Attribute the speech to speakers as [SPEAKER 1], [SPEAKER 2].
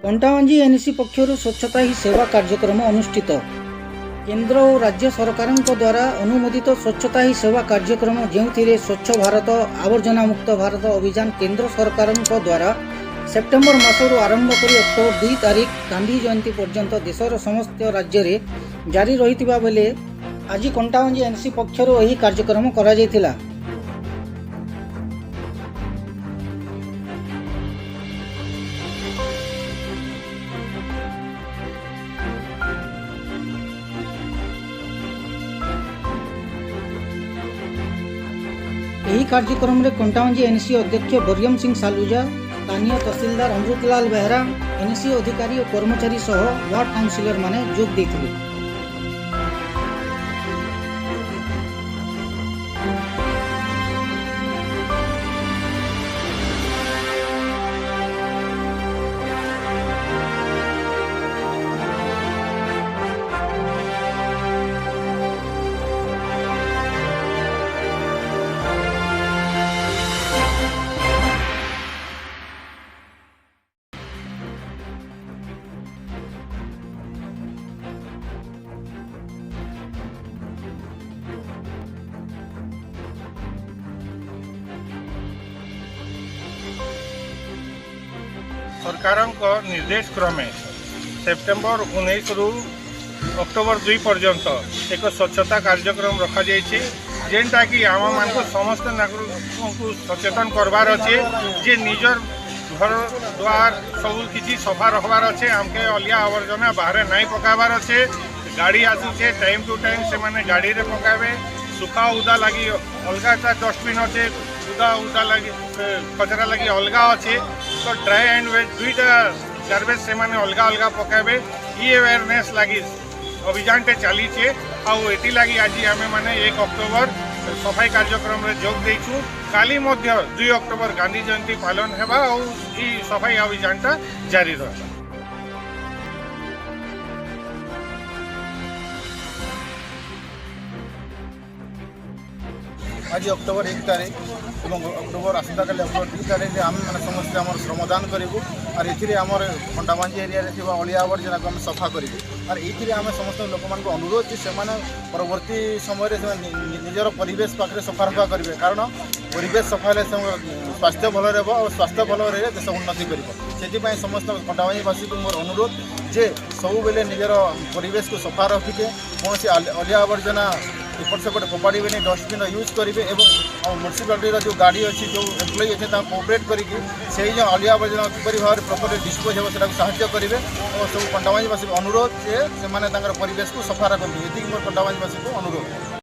[SPEAKER 1] Kantabanji NAC पक्षर स्वच्छता ही सेवा कार्यक्रम अनुष्ठित। केंद्र और राज्य सरकार द्वारा अनुमोदित स्वच्छता ही सेवा कार्यक्रम जो स्वच्छ भारत आवर्जना मुक्त भारत अभियान केंद्र सरकार द्वारा सेप्टेम्बर मासरू आरंभ कर अक्टोबर 2 तारीख गांधी जयंती पर्यंत देशर समस्त राज्य में जारी रही बेले आज कंटाबांजी एनएसी पक्षर यह कार्यक्रम करा जायथिला। यही कार्यक्रम में कंटाबांजी एनएसी अध्यक्ष बरियम सिंह सालुजा, स्थानीय तहसीलदार अमृतलाल बेहरा, एनएसी अधिकारी और कर्मचारी सह वार्ड काउंसिलर माने जोग देथिले।
[SPEAKER 2] सरकार निर्देश क्रमे सेप्टेम्बर 19 रु अक्टोबर 2 पर्यंत एक स्वच्छता कार्यक्रम रखा जाइए, जेनटा कि आम मान समस्त नागरिकों को सचेतन करवार अच्छे जे निजर घर द्वार सब किसी सफा रखबार अच्छे, आमके अलिया आवर्जना बाहर नहीं पकाबार अच्छे। गाड़ी आसूचे टाइम टू टाइम से माने गाड़ी रे पकाबे। सुखा उदा लगी अलगा डस्टबिन अच्छे, उदा उदा लगी कचरा लगी अलगा अच्छे। तो ड्राई एंड वेट दुईटा गार्बेज से माने अलगा अलगा पकाबे। ये अवेयरनेस लगी अभियान चली आती लगी आज आम मैंने 1 अक्टोबर सफाई कार्यक्रम रे जोग देचु। काली मध्य 2 अक्टोबर गांधी जयंती पालन हेबा और ये सफाई अभियान जारी रहा।
[SPEAKER 3] आज अक्टोबर 1 तारीख और अक्टोबर आसता काली अक्टोबर 2 तारीख आम मैंने समस्त आम श्रमदान करूँ और ये आमर कंटाबांजी एरिया अलिया आवर्जना को आम सफा करूँ और ये आम समस्त लोक मान अनुरोध से परवर्ती समय निजर परिवेश पाखे सफा रखा करेंगे, कारण परिवेश सफा है स्वास्थ्य भल रहा और स्वास्थ्य भल रही देश उन्नति कर समस्त कंटाबांजीवासी को मोर अनुरोध जे सब बेले निजर परिवेश को सफा रखिके कौन अलिया आवर्जना एपट सेपट फोपाड़े नहीं, डस्टबिन यूज करेंगे और म्यूनिसिपालिटी जो गाड़ी अच्छी जो एम्प्लॉई अच्छे कोऑपरेट करके से जो अलिया आवर्जना किपरि भाव प्रॉपर्ली डिस्पोज हो साहाय्य करेंगे और सब कंटाबांजीवासी अनुरोध से परिवेश को सफा रखते। ये मोर कंटाबांजीवासी को अनुरोध।